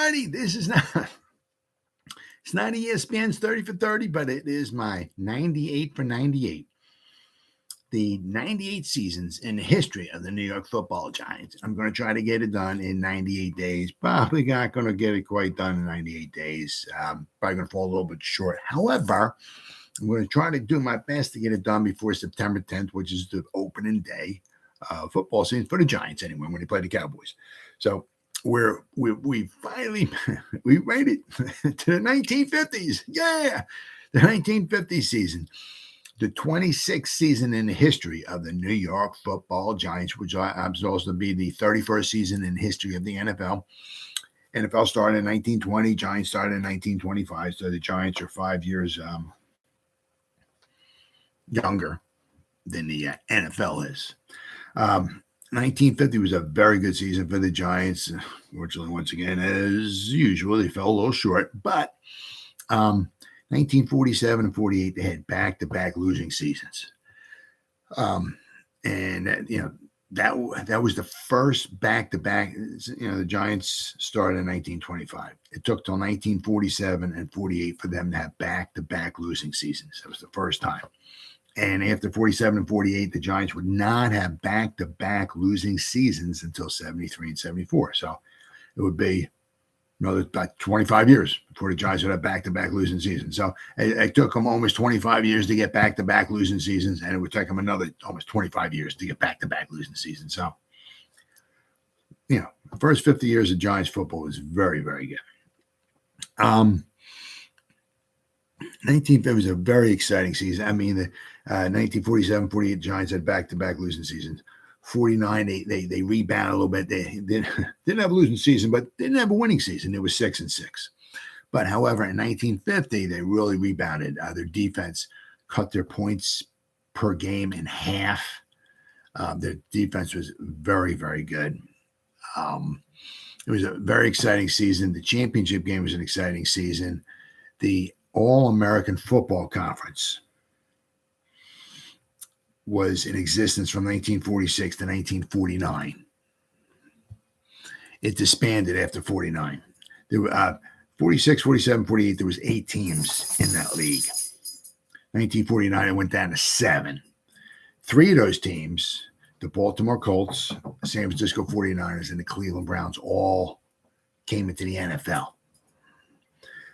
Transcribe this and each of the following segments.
righty. This is not, it's not ESPN's 30 for 30, but it is my 98 for 98. The 98 seasons in the history of the New York Football Giants. I'm going to try to get it done in 98 days. Probably not going to get it quite done in 98 days. Probably going to fall a little bit short. However, I'm going to try to do my best to get it done before September 10th, which is the opening day football season for the Giants anyway, when they play the Cowboys. So we finally we made it to the 1950s. Yeah, the 1950s season. The 26th season in the history of the New York Football Giants, which happens also to be the 31st season in the history of the NFL. NFL started in 1920. Giants started in 1925. So the Giants are 5 years younger than the NFL is. 1950 was a very good season for the Giants. Unfortunately, once again, as usual, they fell a little short. But 1947 and 48, they had back-to-back losing seasons. That was the first back-to-back. The Giants started in 1925. It took till 1947 and 48 for them to have back-to-back losing seasons. That was the first time. And after 47 and 48, the Giants would not have back-to-back losing seasons until 73 and 74. So it would be about 25 years before the Giants would have back-to-back losing seasons. So it took them almost 25 years to get back-to-back losing seasons, and it would take them another almost 25 years to get back-to-back losing seasons. So, the first 50 years of Giants football was very, very good. 1950 was a very exciting season. I mean, the 1947-48 Giants had back-to-back losing seasons. 49, they rebounded a little bit. They didn't have a losing season, but didn't have a winning season. It was 6-6. But however, in 1950, they really rebounded. Their defense cut their points per game in half. Their defense was very, very good. It was a very exciting season. The championship game was an exciting season. The All-American Football Conference was in existence from 1946 to 1949. It disbanded after 49. There were 46, 47, 48, there was 8 teams in that league. 1949, it went down to 7. 3 of those teams, the Baltimore Colts, the San Francisco 49ers, and the Cleveland Browns, all came into the NFL.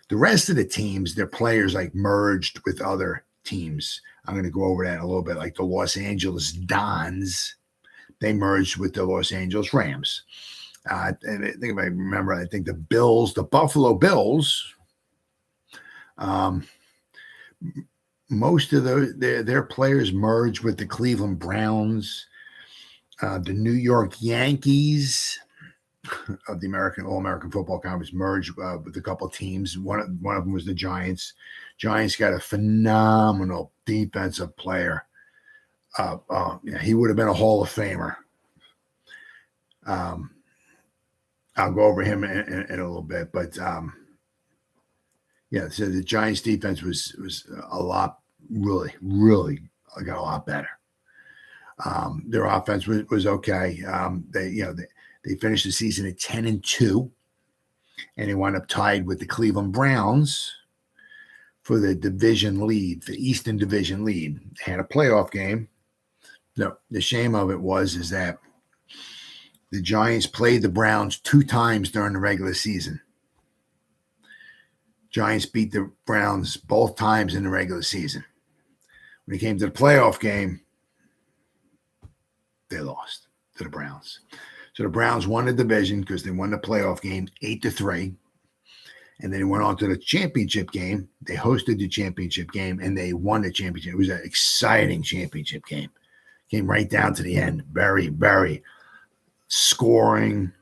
The rest of the teams, their players merged with other teams. I'm going to go over that in a little bit. Like the Los Angeles Dons, they merged with the Los Angeles Rams. And I think if I remember, I think the Buffalo Bills, most of their players merged with the Cleveland Browns. The New York Yankees of the All-American Football Conference merged with a couple of teams. One of them was the Giants. Giants got a phenomenal defensive player. He would have been a Hall of Famer. I'll go over him in a little bit, but so the Giants defense was a lot, really got a lot better. Their offense was okay. They finished the season at 10-2, and they wound up tied with the Cleveland Browns for the division lead, the Eastern Division lead. They had a playoff game. The shame of it is that the Giants played the Browns 2 times during the regular season. Giants beat the Browns both times in the regular season. When it came to the playoff game, they lost to the Browns. So the Browns won the division because they won the playoff game 8-3. And then they went on to the championship game. They hosted the championship game, and they won the championship. It was an exciting championship game. Came right down to the end. Very, very scoring.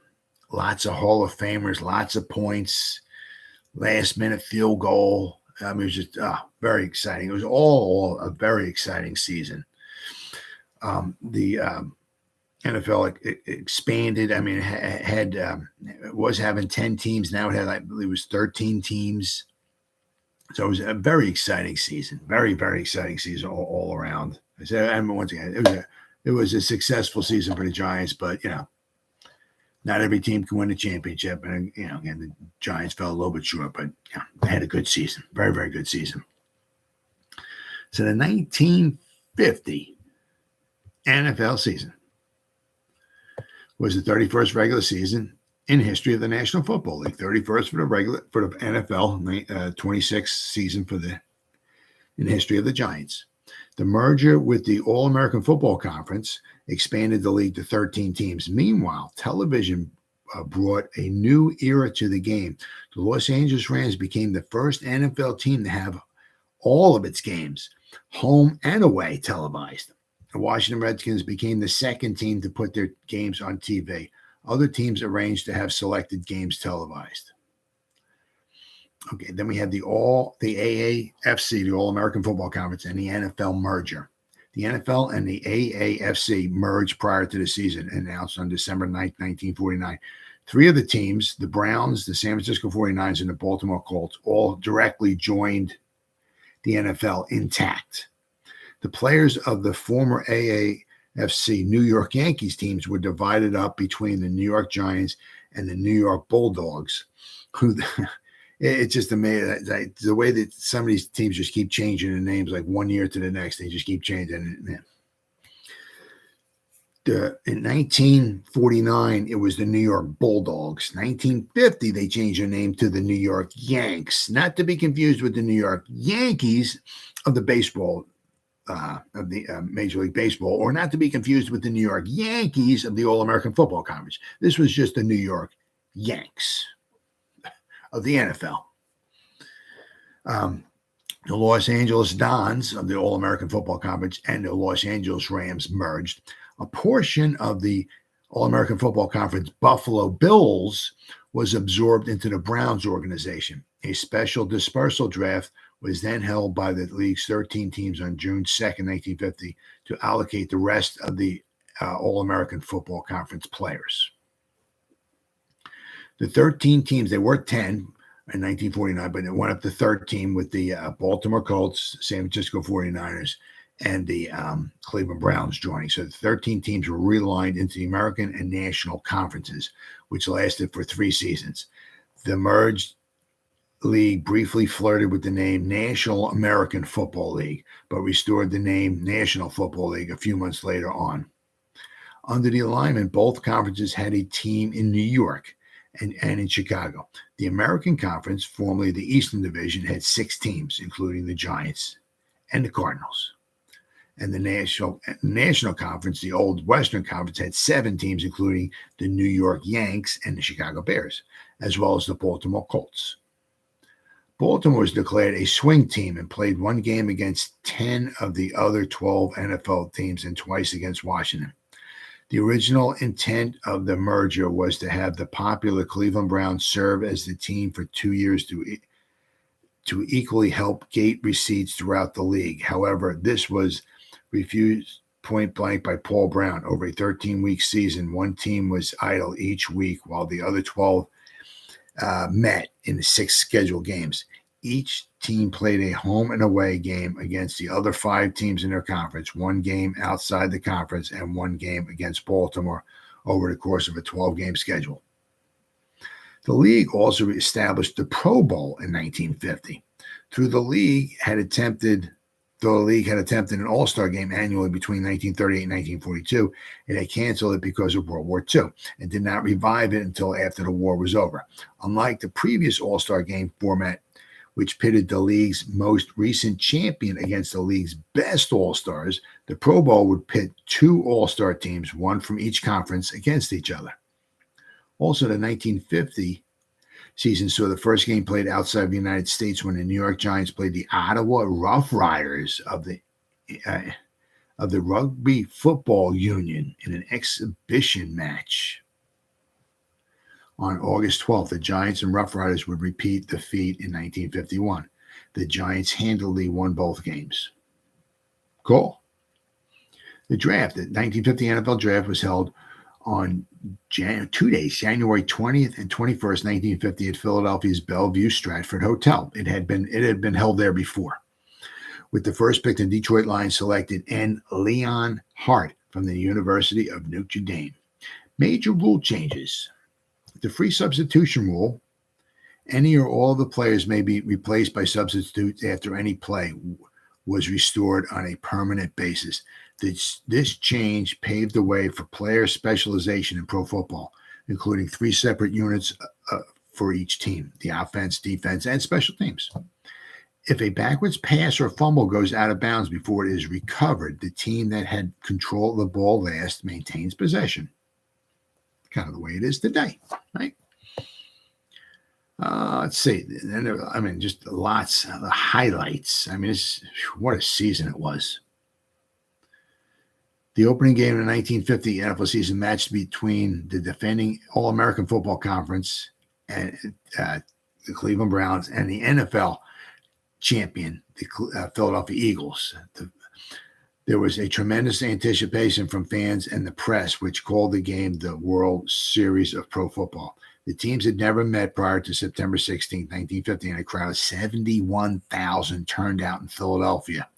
Lots of Hall of Famers, lots of points. Last-minute field goal. It was just very exciting. It was all a very exciting season. The NFL expanded. I mean, it was having 10 teams. Now it had, I believe, it was 13 teams. So it was a very exciting season. Very, very exciting season all around. I said, once again, it was a successful season for the Giants, but Not every team can win a championship. And, again, the Giants fell a little bit short, but they had a good season. Very, very good season. So the 1950 NFL season was the 31st regular season in history of the National Football League. 31st for the NFL, 26th season in history of the Giants. The merger with the All-American Football Conference expanded the league to 13 teams. Meanwhile, television brought a new era to the game. The Los Angeles Rams became the first NFL team to have all of its games, home and away, televised. The Washington Redskins became the second team to put their games on TV. Other teams arranged to have selected games televised. Okay, then we have the AAFC, the All-American Football Conference, and the NFL merger. The NFL and the AAFC merged prior to the season, announced on December 9th, 1949. Three of the teams, the Browns, the San Francisco 49ers, and the Baltimore Colts, all directly joined the NFL intact. The players of the former AAFC New York Yankees teams were divided up between the New York Giants and the New York Bulldogs, who it's just amazing the way that some of these teams just keep changing the names, like one year to the next. They just keep changing it. In 1949, it was the New York Bulldogs. 1950, they changed their name to the New York Yanks, not to be confused with the New York Yankees of the baseball, of the Major League Baseball, or not to be confused with the New York Yankees of the All-American Football Conference. This was just the New York Yanks of the NFL. The Los Angeles Dons of the All-American Football Conference and the Los Angeles Rams merged. A portion of the All-American Football Conference Buffalo Bills was absorbed into the Browns organization. A special dispersal draft was then held by the league's 13 teams on June 2nd, 1950, to allocate the rest of the All-American Football Conference players. The 13 teams, they were 10 in 1949, but it went up to 13 with the Baltimore Colts, San Francisco 49ers, and the Cleveland Browns joining. So the 13 teams were realigned into the American and National Conferences, which lasted for 3 seasons. The merged league briefly flirted with the name National American Football League, but restored the name National Football League a few months later on. Under the alignment, both conferences had a team in New York and in Chicago. The American Conference, formerly the Eastern Division, had 6 teams, including the Giants and the Cardinals. And the National Conference, the old Western Conference, had 7 teams, including the New York Yanks and the Chicago Bears, as well as the Baltimore Colts. Baltimore was declared a swing team and played 1 game against 10 of the other 12 NFL teams and twice against Washington. The original intent of the merger was to have the popular Cleveland Browns serve as the team for 2 years to equally help gate receipts throughout the league. However, this was refused point blank by Paul Brown. Over a 13-week season, 1 team was idle each week while the other 12 met in the 6 scheduled games. Each team played a home and away game against the other 5 teams in their conference, 1 game outside the conference, and 1 game against Baltimore over the course of a 12-game schedule. The league also established the Pro Bowl in 1950. The league had attempted an all-star game annually between 1938 and 1942. It had canceled it because of World War II and did not revive it until after the war was over. Unlike the previous all-star game format, which pitted the league's most recent champion against the league's best all-stars, the Pro Bowl would pit 2 all-star teams, 1 from each conference, against each other. Also, the 1950 season saw the first game played outside of the United States when the New York Giants played the Ottawa Rough Riders of the Rugby Football Union in an exhibition match. On August 12th, the Giants and Rough Riders would repeat the feat in 1951. The Giants handily won both games. Cool. The draft, the 1950 NFL draft, was held on 2 days, January 20th and 21st, 1950, at Philadelphia's Bellevue Stratford Hotel. It had been held there before. With the first pick, the Detroit Lions selected N. Leon Hart from the University of Notre Dame. Major rule changes. With the free substitution rule, any or all the players may be replaced by substitutes after any play was restored on a permanent basis. This change paved the way for player specialization in pro football, including 3 separate units for each team: the offense, defense, and special teams. If a backwards pass or fumble goes out of bounds before it is recovered, the team that had control of the ball last maintains possession. Kind of the way it is today, right? Let's see. I mean, just lots of highlights. I mean, what a season it was. The opening game of the 1950 NFL season matched between the defending All-American Football Conference and the Cleveland Browns and the NFL champion, the Philadelphia Eagles. There was a tremendous anticipation from fans and the press, which called the game the World Series of Pro Football. The teams had never met prior to September 16, 1950, and a crowd of 71,000 turned out in Philadelphia.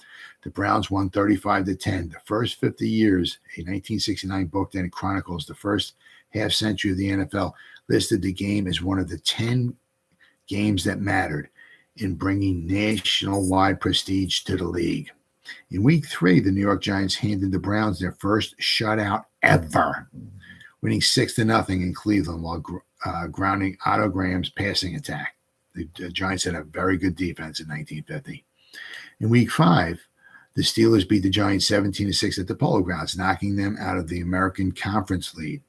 The Browns won 35-10. The first 50 years, a 1969 book that chronicles the first half century of the NFL, listed the game as one of the 10 games that mattered in bringing nationwide prestige to the league. In week 3, the New York Giants handed the Browns their first shutout ever, winning 6-0 in Cleveland while grounding Otto Graham's passing attack. The Giants had a very good defense in 1950. In week 5, the Steelers beat the Giants 17-6 at the Polo Grounds, knocking them out of the American Conference lead.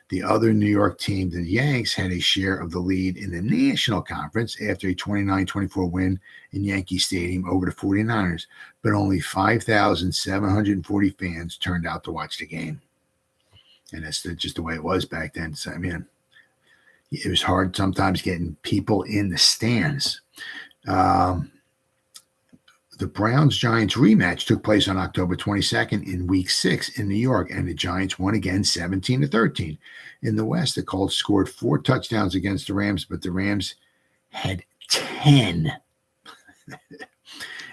The other New York team, the Yanks, had a share of the lead in the National Conference after a 29-24 win in Yankee Stadium over the 49ers, but only 5,740 fans turned out to watch the game. And that's just the way it was back then. So, I mean, it was hard sometimes getting people in the stands. The Browns-Giants rematch took place on October 22nd in Week 6 in New York, and the Giants won again 17-13. In the West, the Colts scored 4 touchdowns against the Rams, but the Rams had 10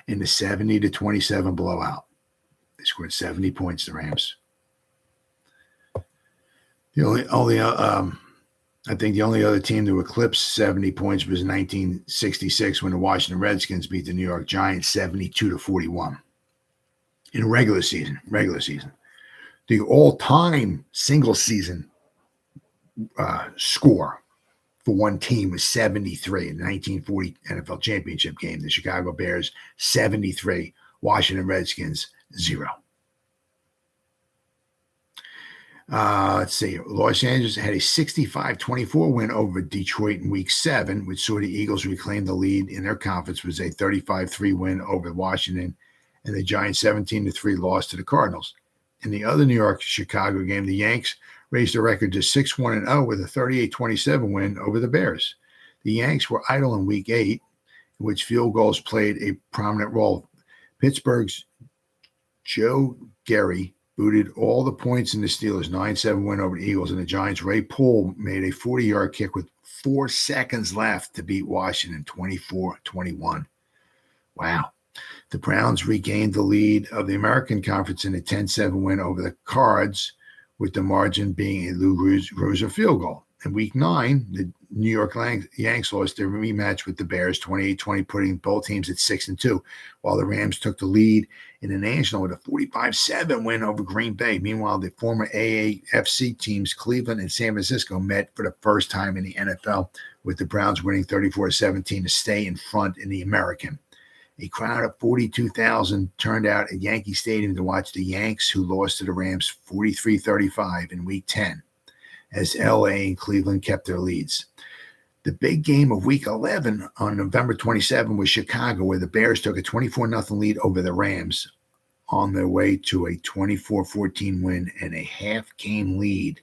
in the 70-27 blowout. They scored 70 points, the Rams. I think the only other team to eclipse 70 points was 1966 when the Washington Redskins beat the New York Giants 72-41 in regular season. The all-time single season score for one team was 73 in the 1940 NFL Championship game. The Chicago Bears 73, Washington Redskins 0. Let's see. Los Angeles had a 65-24 win over Detroit in Week 7, which saw the Eagles reclaim the lead in their conference. It was a 35-3 win over Washington, and the Giants 17-3 loss to the Cardinals. In the other New York-Chicago game, the Yanks raised their record to 6-1-0 with a 38-27 win over the Bears. The Yanks were idle in Week 8, in which field goals played a prominent role. Pittsburgh's Joe Gary booted all the points in the Steelers' 9-7 win over the Eagles, and the Giants' Ray Poole made a 40-yard kick with 4 seconds left to beat Washington 24-21. Wow. The Browns regained the lead of the American Conference in a 10-7 win over the Cards, with the margin being a Lou Gruser field goal. In Week 9, the New York Yanks lost their rematch with the Bears 28-20, putting both teams at 6-2, while the Rams took the lead in the National with a 45-7 win over Green Bay. Meanwhile, the former AAFC teams Cleveland and San Francisco met for the first time in the NFL, with the Browns winning 34-17 to stay in front in the American. A crowd of 42,000 turned out at Yankee Stadium to watch the Yanks, who lost to the Rams 43-35 in Week 10, as LA and Cleveland kept their leads. The big game of Week 11 on November 27 was Chicago, where the Bears took a 24-0 lead over the Rams on their way to a 24-14 win and a half-game lead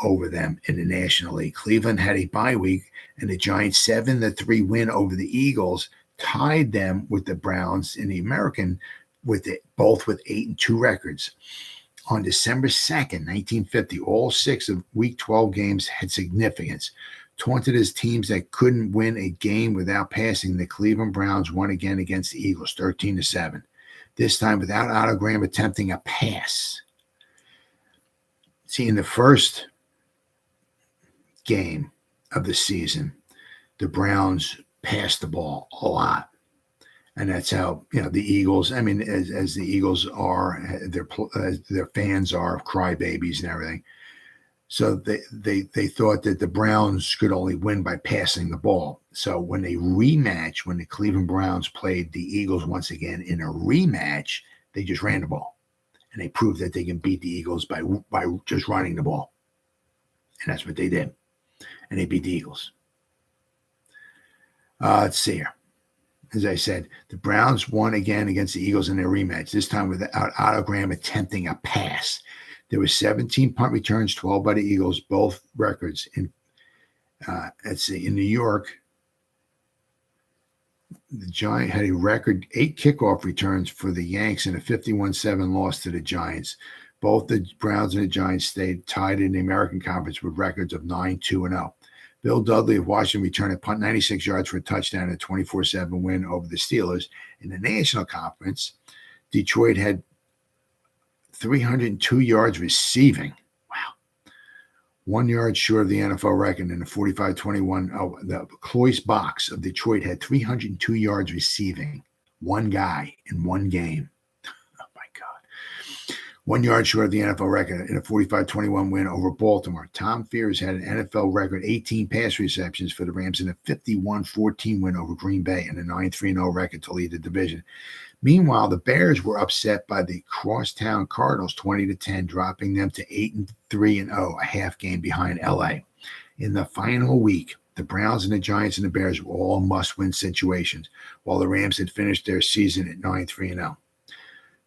over them in the National League. Cleveland had a bye week, and the Giants' 7-3 win over the Eagles tied them with the Browns in the American, both with 8-2 records. On December 2nd, 1950, all 6 of Week 12 games had significance. Taunted as teams that couldn't win a game without passing, the Cleveland Browns won again against the Eagles, 13-7. This time without Otto Graham attempting a pass. See, in the first game of the season, the Browns passed the ball a lot. And that's how, the Eagles, I mean, as the Eagles are, their fans are crybabies and everything. So they thought that the Browns could only win by passing the ball. So when they rematch, when the Cleveland Browns played the Eagles once again in a rematch, they just ran the ball. And they proved that they can beat the Eagles by just running the ball. And that's what they did. And they beat the Eagles. Let's see here. As I said, the Browns won again against the Eagles in their rematch, this time without Otto Graham attempting a pass. There were 17 punt returns, 12 by the Eagles, both records. In New York, the Giants had a record 8 kickoff returns for the Yanks in a 51-7 loss to the Giants. Both the Browns and the Giants stayed tied in the American Conference with records of 9-2-0. Bill Dudley of Washington returned a punt 96 yards for a touchdown in a 24-7 win over the Steelers. In the National Conference, Detroit had 302 yards receiving. Wow. 1 yard short of the NFL record in the 45-21. Oh, the Cloyce box of Detroit had 302 yards receiving. One guy in one game. 1 yard short of the NFL record in a 45-21 win over Baltimore. Tom Fears had an NFL record 18 pass receptions for the Rams in a 51-14 win over Green Bay and a 9-3-0 record to lead the division. Meanwhile, the Bears were upset by the Crosstown Cardinals 20-10, dropping them to 8-3-0, a half game behind LA. In the final week, the Browns and the Giants and the Bears were all must-win situations, while the Rams had finished their season at 9-3-0.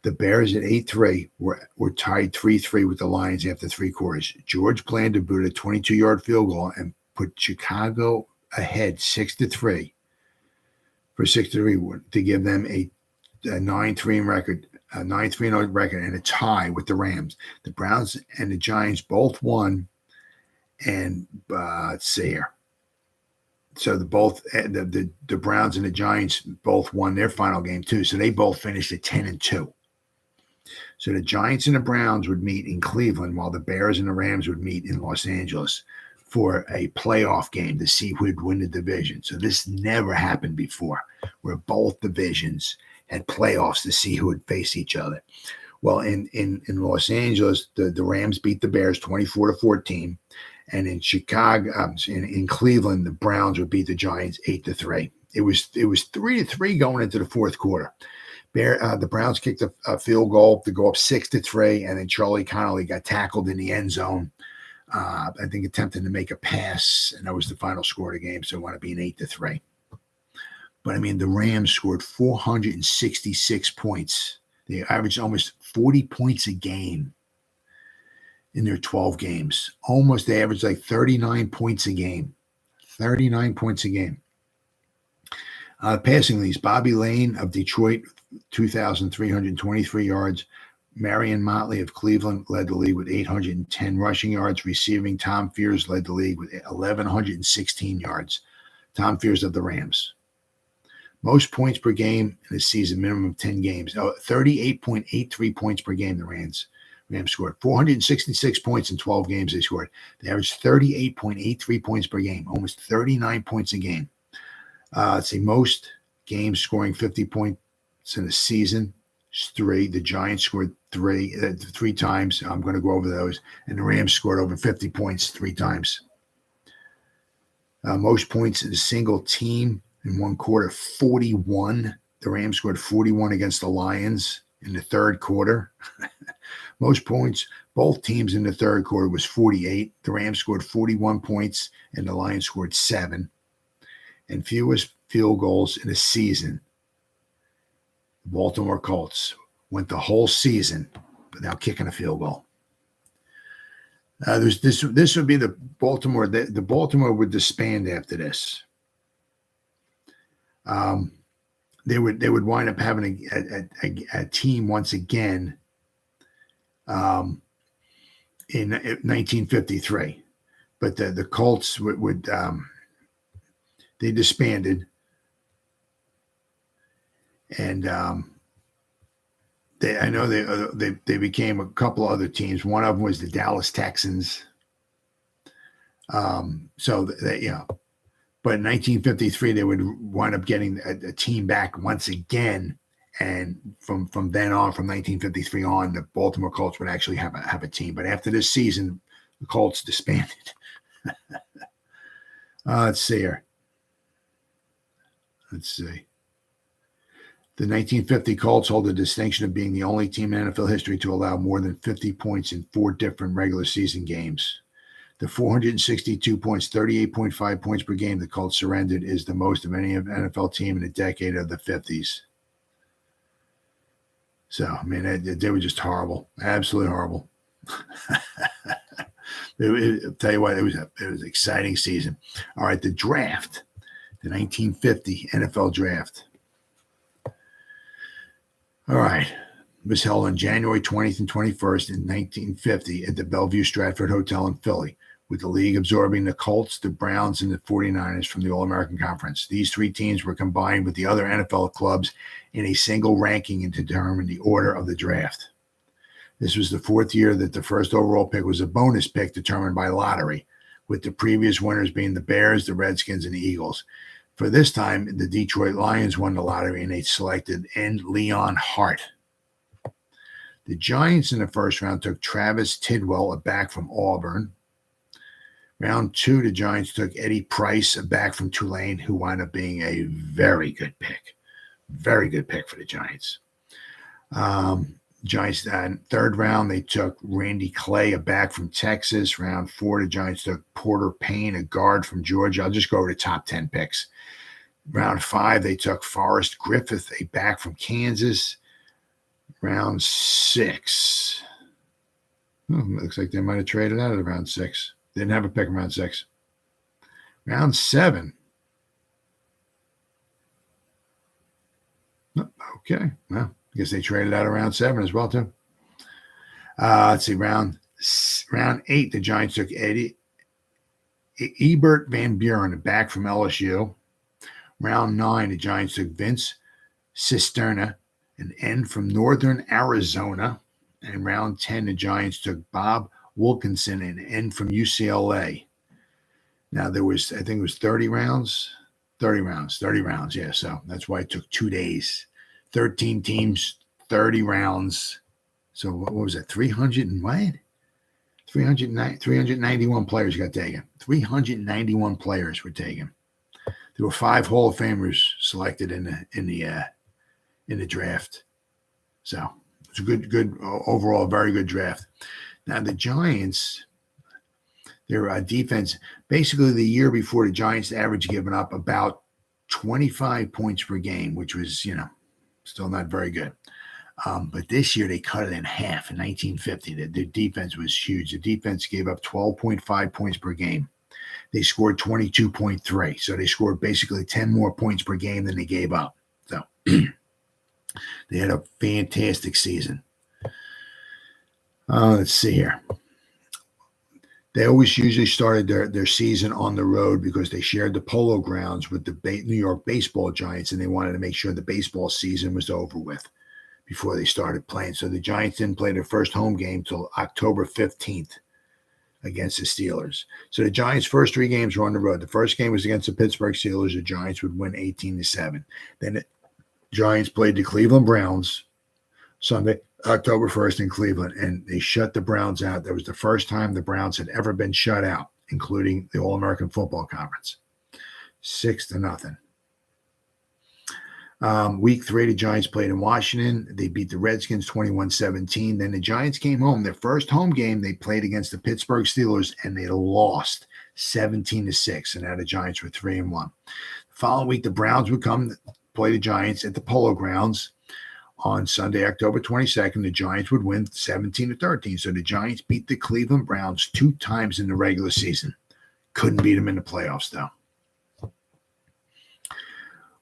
The Bears at 8-3 were tied 3-3 with the Lions after 3 quarters. George Blanda booted a 22-yard field goal and put Chicago ahead 6-3 to give them a 9-3 record, a 9-3-0 record, and a tie with the Rams. The Browns and the Giants both won, and let's see here. So the Browns and the Giants both won their final game too. So they both finished at 10-2. So the Giants and the Browns would meet in Cleveland, while the Bears and the Rams would meet in Los Angeles for a playoff game to see who would win the division. So this never happened before, where both divisions had playoffs to see who would face each other. Well, in Los Angeles, the Rams beat the Bears 24-14, and in Chicago, in Cleveland, the Browns would beat the Giants 8-3. It was 3-3 going into the fourth quarter. The Browns kicked a field goal to go up 6-3, and then Charlie Connolly got tackled in the end zone. I think attempting to make a pass, and that was the final score of the game. So it wound up being 8-3. But I mean, the Rams scored 466 points. They averaged almost 40 points a game in their 12 games. Almost, they averaged like 39 points a game. 39 points a game. Passing leads, Bobby Lane of Detroit, 2,323 yards. Marion Motley of Cleveland led the league with 810 rushing yards. Receiving, Tom Fears led the league with 1,116 yards. Tom Fears of the Rams. Most points per game in the season, minimum of 10 games. 38.83 points per game the Rams scored. 466 points in 12 games they scored. They averaged 38.83 points per game, almost 39 points a game. Let's see, most games scoring 50 points in a season, 3. The Giants scored 3 times. I'm going to go over those. And the Rams scored over 50 points 3 times. Most points in a single team in one quarter, 41. The Rams scored 41 against the Lions in the third quarter. Most points, both teams in the third quarter was 48. The Rams scored 41 points, and the Lions scored 7. And fewest field goals in a season. The Baltimore Colts went the whole season without kicking a field goal. This would be the Baltimore. The Baltimore would disband after this. They would wind up having a team once again in 1953, but the Colts would they disbanded, and they became a couple of other teams. One of them was the Dallas Texans. But in 1953, they would wind up getting a team back once again. And from then on, from 1953 on, the Baltimore Colts would actually have a team. But after this season, the Colts disbanded. Let's see here. Let's see. The 1950 Colts hold the distinction of being the only team in NFL history to allow more than 50 points in 4 different regular season games. The 462 points, 38.5 points per game the Colts surrendered is the most of any NFL team in a decade of the 50s. So, I mean, they were just horrible, absolutely horrible. I'll tell you what, it was an exciting season. All right, the draft, the 1950 NFL draft. All right, it was held on January 20th and 21st in 1950 at the Bellevue Stratford Hotel in Philly, with the league absorbing the Colts, the Browns, and the 49ers from the All-American Conference. These 3 teams were combined with the other NFL clubs in a single ranking and to determine the order of the draft. This was the 4th year that the first overall pick was a bonus pick determined by lottery, with the previous winners being the Bears, the Redskins, and the Eagles. For this time, the Detroit Lions won the lottery, and they selected N. Leon Hart. The Giants in the first round took Travis Tidwell, a back from Auburn. Round 2, the Giants took Eddie Price, a back from Tulane, who wound up being a very good pick. Very good pick for the Giants. Giants, third round, they took Randy Clay, a back from Texas. Round 4, the Giants took Porter Payne, a guard from Georgia. I'll just go over the top 10 picks. Round 5, they took Forrest Griffith, a back from Kansas. Round 6. Looks like they might have traded out of round 6. They didn't have a pick in round 6. Round 7. Okay. Well, I guess they traded out of round 7 as well, too. Let's see. Round 8, the Giants took Ebert Van Buren, a back from LSU. Round 9, the Giants took Vince Cisterna, an end from Northern Arizona. And round 10, the Giants took Bob Wilkinson, an end from UCLA. Now, there was, I think it was 30 rounds. 30 rounds, yeah. So that's why it took 2 days. 13 teams, 30 rounds. So what was it, 300 and what? 391 players got taken. 391 players were taken. There were 5 Hall of Famers selected in the draft. So it's a good overall, very good draft. Now the Giants, their defense, basically the year before, the Giants average giving up about 25 points per game, which was, still not very good. But this year they cut it in half in 1950. Their defense was huge. The defense gave up 12.5 points per game. They scored 22.3. So they scored basically 10 more points per game than they gave up. So they had a fantastic season. Let's see here. They always usually started their season on the road because they shared the polo grounds with the New York baseball Giants, and they wanted to make sure the baseball season was over with before they started playing. So the Giants didn't play their first home game till October 15th against the Steelers. So the Giants' first 3 games were on the road. The first game was against the Pittsburgh Steelers. The Giants would win 18-7. Then the Giants played the Cleveland Browns Sunday, October 1st in Cleveland, and they shut the Browns out. That was the first time the Browns had ever been shut out, including the All-American Football Conference. 6-0. Week 3, the Giants played in Washington. They beat the Redskins 21-17. Then the Giants came home. Their first home game, they played against the Pittsburgh Steelers, and they lost 17-6. And now the Giants were 3-1. The following week, the Browns would come play the Giants at the Polo Grounds. On Sunday, October 22nd, the Giants would win 17-13. So the Giants beat the Cleveland Browns 2 times in the regular season. Couldn't beat them in the playoffs, though.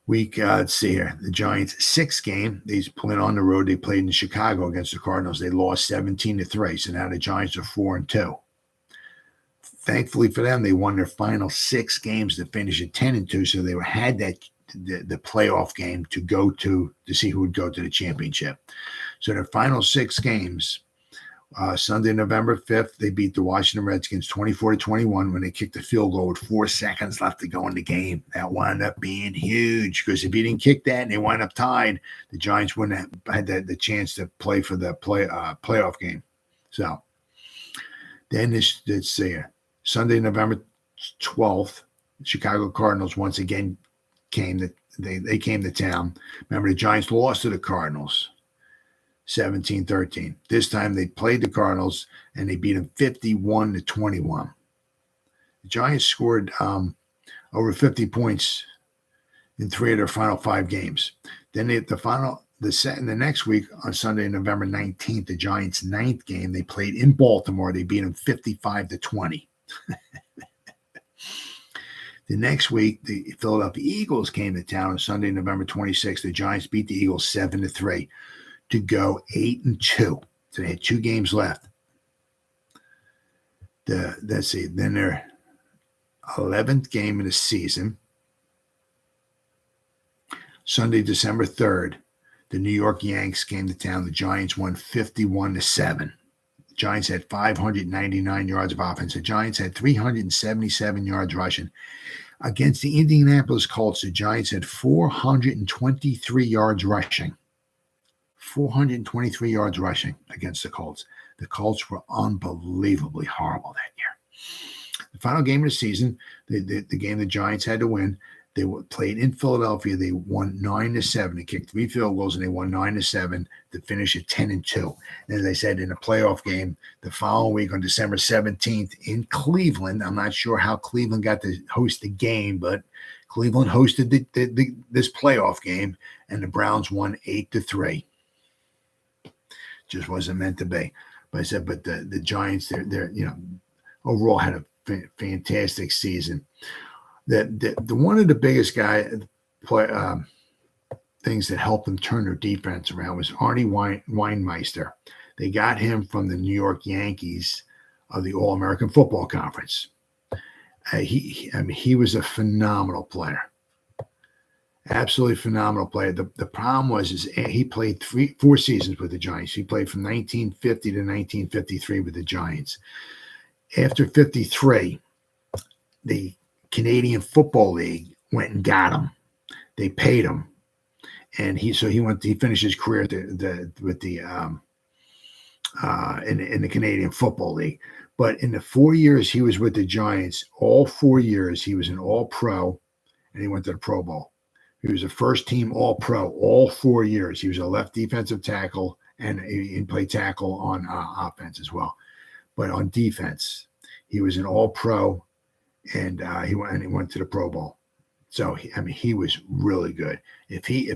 Let's see here. The Giants' 6th game, they played on the road. They played in Chicago against the Cardinals. They lost 17-3. So now the Giants are 4-2. Thankfully for them, they won their final 6 games to finish at 10-2. So they had the playoff game to go to see who would go to the championship. So their final 6 games Sunday, November 5th, they beat the Washington Redskins 24-21 when they kicked the field goal with 4 seconds left to go in the game. That wound up being huge because if he didn't kick that and they wound up tied, the Giants wouldn't have had the chance to play for the playoff game. So then let's see, Sunday, November 12th, Chicago Cardinals once again came to town. Remember, the Giants lost to the Cardinals 17-13. This time they played the Cardinals and they beat them 51-21. The Giants scored over 50 points in 3 of their final 5 games. Then the next week on Sunday, November 19th, the Giants' 9th game, they played in Baltimore. They beat them 55-20. The next week, the Philadelphia Eagles came to town on Sunday, November 26th. The Giants beat the Eagles 7-3 to go 8-2. So they had 2 games left. Let's see. Then their 11th game of the season, Sunday, December 3rd, the New York Yanks came to town. The Giants won 51-7. The Giants had 599 yards of offense. The Giants had 377 yards rushing. Against the Indianapolis Colts, the Giants had 423 yards rushing. 423 yards rushing against the Colts. The Colts were unbelievably horrible that year. The final game of the season, the game the Giants had to win, they played in Philadelphia. They won 9-7. They kicked 3 field goals and they won 9-7 to finish at 10-2. And as I said, in a playoff game the following week on December 17th in Cleveland, I'm not sure how Cleveland got to host the game, but Cleveland hosted this playoff game, and the Browns won 8-3. Just wasn't meant to be. But I said, but the Giants, they're overall had a fantastic season. The one of the biggest things that helped them turn their defense around was Arnie Weinmeister. They got him from the New York Yankees of the All-American Football Conference. He was a phenomenal player. Absolutely phenomenal player. The problem was he played 4 seasons with the Giants. He played from 1950 to 1953 with the Giants. After 53, the Canadian Football League went and got him. They paid him, and he finished his career in the Canadian Football League. But in the 4 years he was with the Giants, all 4 years he was an All-Pro, and he went to the Pro Bowl. He was a first-team All-Pro all 4 years. He was a left defensive tackle, and he played tackle on offense as well. But on defense, he was an All-Pro, and he went to the Pro Bowl. So he was really good. If he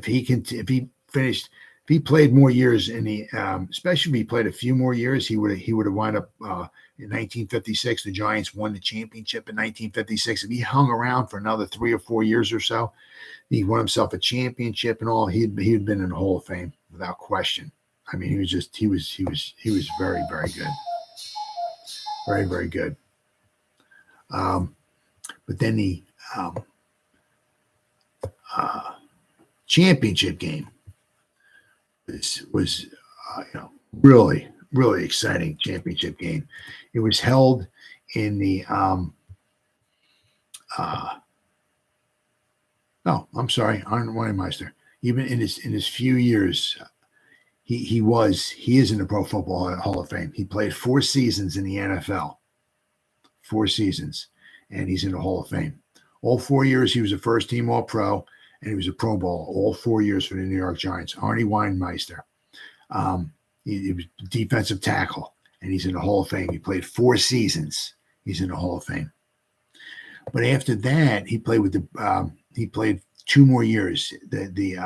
played more years in the, especially if he played a few more years, he would have wound up in 1956. The Giants won the championship in 1956. If he hung around for another 3 or 4 years or so, he won himself a championship and all. He'd been in the Hall of Fame without question. I mean, he was very, very good, very, very good. But then the championship game was really, really exciting championship game. It was held in the Arnold Weinmeister. Even in his few years, he is in the Pro Football Hall of Fame. He played 4 seasons in the NFL. 4 seasons, and he's in the Hall of Fame. All 4 years he was a first-team All-Pro, and he was a Pro Bowl all 4 years for the New York Giants. Arnie Weinmeister. He was defensive tackle, and he's in the Hall of Fame. He played 4 seasons. He's in the Hall of Fame. But after that, he played he played 2 more years. He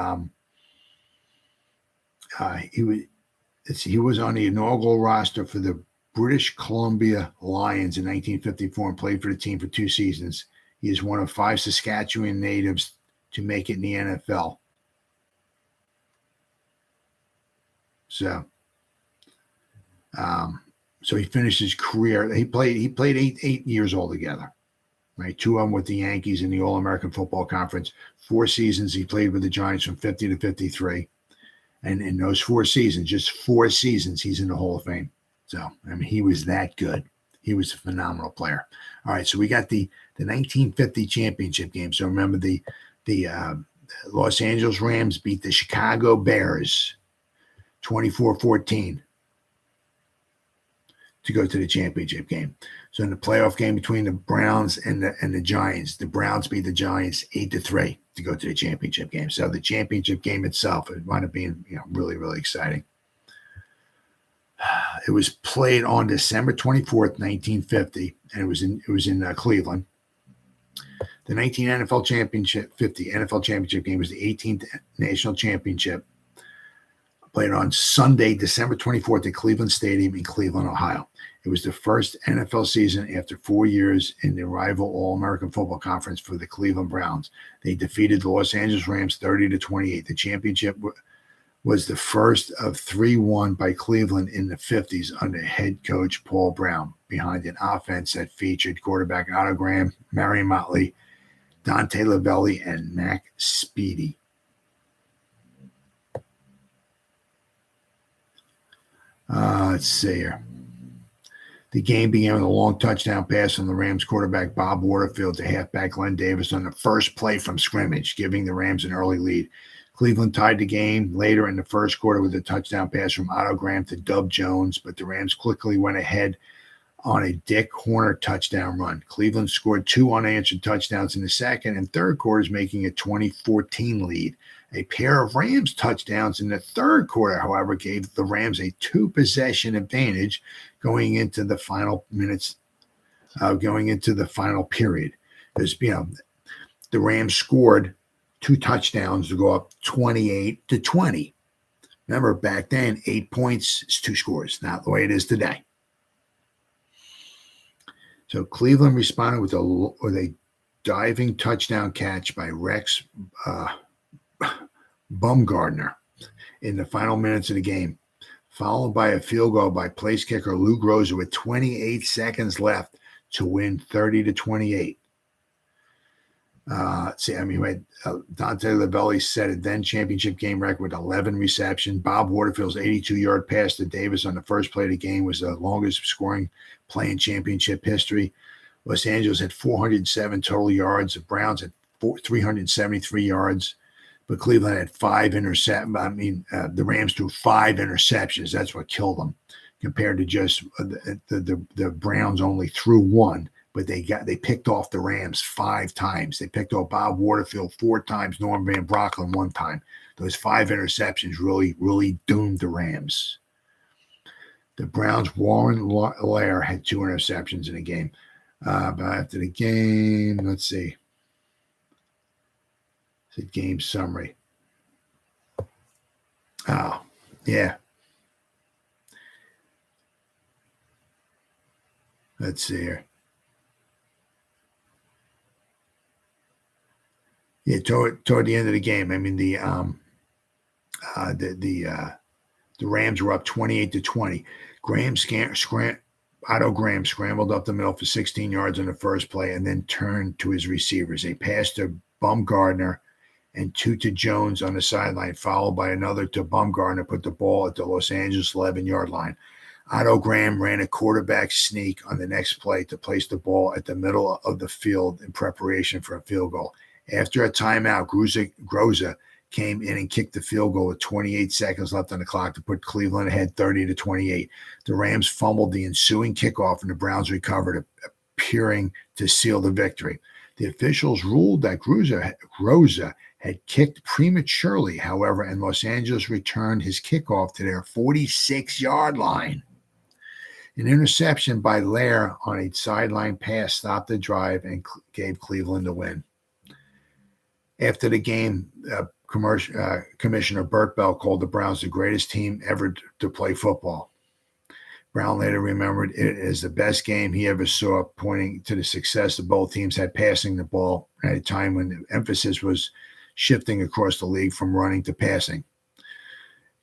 was on the inaugural roster for the British Columbia Lions in 1954 and played for the team for 2 seasons. He is one of 5 Saskatchewan natives to make it in the NFL. So he finished his career. He played 8 years altogether, right? 2 of them with the Yankees in the All-American Football Conference. 4 seasons he played with the Giants from 50 to 53. And in those 4 seasons, just 4 seasons, he's in the Hall of Fame. So, I mean, he was that good. He was a phenomenal player. All right, so we got the 1950 championship game. So remember the Los Angeles Rams beat the Chicago Bears 24-14 to go to the championship game. So in the playoff game between the Browns and the Giants, the Browns beat the Giants 8-3 to go to the championship game. So the championship game itself, it wound up being really, really exciting. It was played on December 24th, 1950, and it was in Cleveland. The 19 NFL championship, 50 NFL championship game was the 18th national championship, played on Sunday, December 24th at Cleveland Stadium in Cleveland, Ohio. It was the first NFL season after 4 years in the rival All-American Football Conference for the Cleveland Browns. They defeated the Los Angeles Rams 30-28. The championship was the first of 3 won by Cleveland in the 50s under head coach Paul Brown, behind an offense that featured quarterback Otto Graham, Marion Motley, Dante Lavelli, and Mac Speedy. Let's see here. The game began with a long touchdown pass from the Rams quarterback Bob Waterfield to halfback Glenn Davis on the first play from scrimmage, giving the Rams an early lead. Cleveland tied the game later in the first quarter with a touchdown pass from Otto Graham to Dub Jones, but the Rams quickly went ahead on a Dick Horner touchdown run. Cleveland scored 2 unanswered touchdowns in the second and third quarters, making a 20-14 lead. A pair of Rams touchdowns in the third quarter, however, gave the Rams a 2-possession advantage going into the final minutes, going into the final period. Because, the Rams scored 2 touchdowns to go up 28-20. Remember, back then, 8 points is 2 scores, not the way it is today. So Cleveland responded with a diving touchdown catch by Rex Bumgardner in the final minutes of the game, followed by a field goal by place kicker Lou Groza with 28 seconds left to win 30-28. Dante Lavelli set a then championship game record with 11 receptions. Bob Waterfield's 82-yard pass to Davis on the first play of the game was the longest scoring play in championship history. Los Angeles had 407 total yards. The Browns had 373 yards, but Cleveland had 5 interceptions. The Rams threw 5 interceptions. That's what killed them, compared to just the Browns only threw 1. But they picked off the Rams 5 times. They picked off Bob Waterfield 4 times, Norm Van Brocklin 1 time. Those 5 interceptions really doomed the Rams. The Browns' Warren Lair had 2 interceptions in the game. But after the game, let's see. It's a game summary. Oh, yeah. Let's see here. Yeah, toward the end of the game, the Rams were up 28-20. Otto Graham scrambled up the middle for 16 yards on the first play and then turned to his receivers. A pass to Bumgardner and 2 to Jones on the sideline, followed by another to Bumgardner, put the ball at the Los Angeles 11-yard line. Otto Graham ran a quarterback sneak on the next play to place the ball at the middle of the field in preparation for a field goal. After a timeout, Groza came in and kicked the field goal with 28 seconds left on the clock to put Cleveland ahead 30-28. The Rams fumbled the ensuing kickoff, and the Browns recovered, appearing to seal the victory. The officials ruled that Groza had kicked prematurely, however, and Los Angeles returned his kickoff to their 46-yard line. An interception by Lair on a sideline pass stopped the drive and gave Cleveland the win. After the game, Commissioner Burt Bell called the Browns the greatest team ever to play football. Brown later remembered it as the best game he ever saw, pointing to the success that both teams had passing the ball at a time when the emphasis was shifting across the league from running to passing.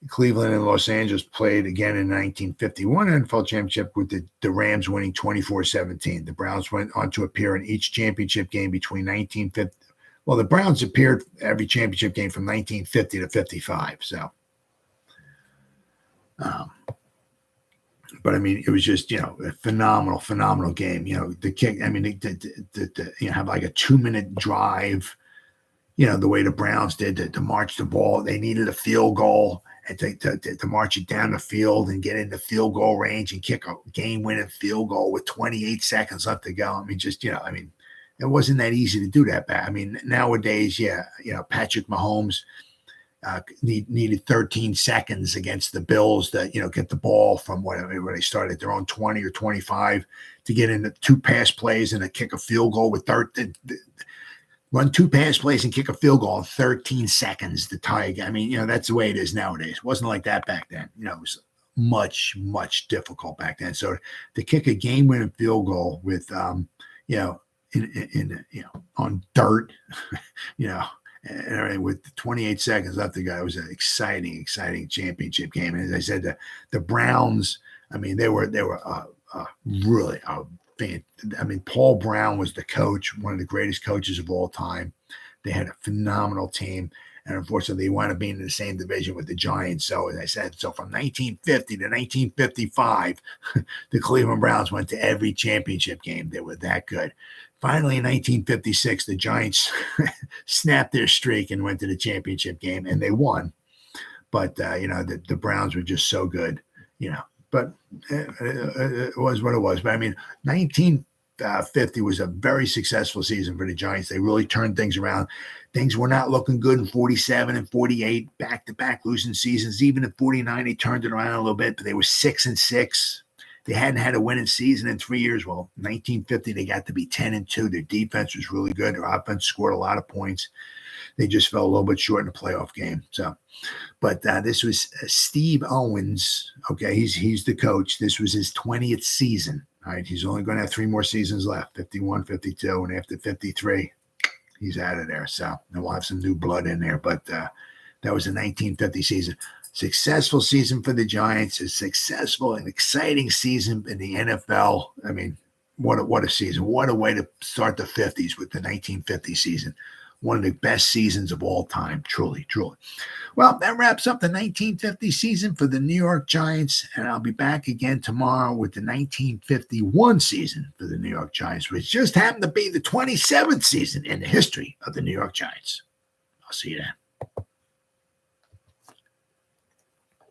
Cleveland and Los Angeles played again in 1951 NFL championship, with the Rams winning 24-17. The Browns went on to appear in each championship game between 1950. Well, the Browns appeared every championship game from 1950 to 55. So, But I mean, it was just, a phenomenal game. The kick, I mean, have like a 2-minute drive, the way the Browns did to march the ball. They needed a field goal and to march it down the field and get into field goal range and kick a game-winning field goal with 28 seconds left to go. I mean, just, it wasn't that easy to do that back. I mean, nowadays, Patrick Mahomes needed 13 seconds against the Bills to, get the ball from where they started their own 20 or 25 to get into 2 pass plays and to kick a field goal with 13. Run 2 pass plays and kick a field goal in 13 seconds to tie. I mean, that's the way it is nowadays. It wasn't like that back then. It was much difficult back then. So to kick a game-winning field goal with, on dirt, and with 28 seconds left to go, it was an exciting championship game. And as I said, the Browns, I mean, they were really I mean, Paul Brown was the coach, one of the greatest coaches of all time. They had a phenomenal team. And unfortunately, they wound up being in the same division with the Giants. So, as I said, from 1950 to 1955, the Cleveland Browns went to every championship game. They were that good. Finally, in 1956, the Giants snapped their streak and went to the championship game, and they won. But, the Browns were just so good, But it was what it was. But, I mean, 1950 was a very successful season for the Giants. They really turned things around. Things were not looking good in 47 and 48, back-to-back losing seasons. Even in 49, they turned it around a little bit, but they were 6-6. They hadn't had a winning season in 3 years. Well, 1950, they got to be 10-2. Their defense was really good. Their offense scored a lot of points. They just fell a little bit short in the playoff game. So, but this was Steve Owens. Okay, he's the coach. This was his 20th season. All right, he's only going to have 3 more seasons left, 51, 52, and after 53, he's out of there. So, and we'll have some new blood in there. But that was the 1950 season. Successful season for the Giants. A successful and exciting season in the NFL. I mean, what a season. What a way to start the 50s with the 1950 season. One of the best seasons of all time. Truly. Well, that wraps up the 1950 season for the New York Giants. And I'll be back again tomorrow with the 1951 season for the New York Giants, which just happened to be the 27th season in the history of the New York Giants. I'll see you then.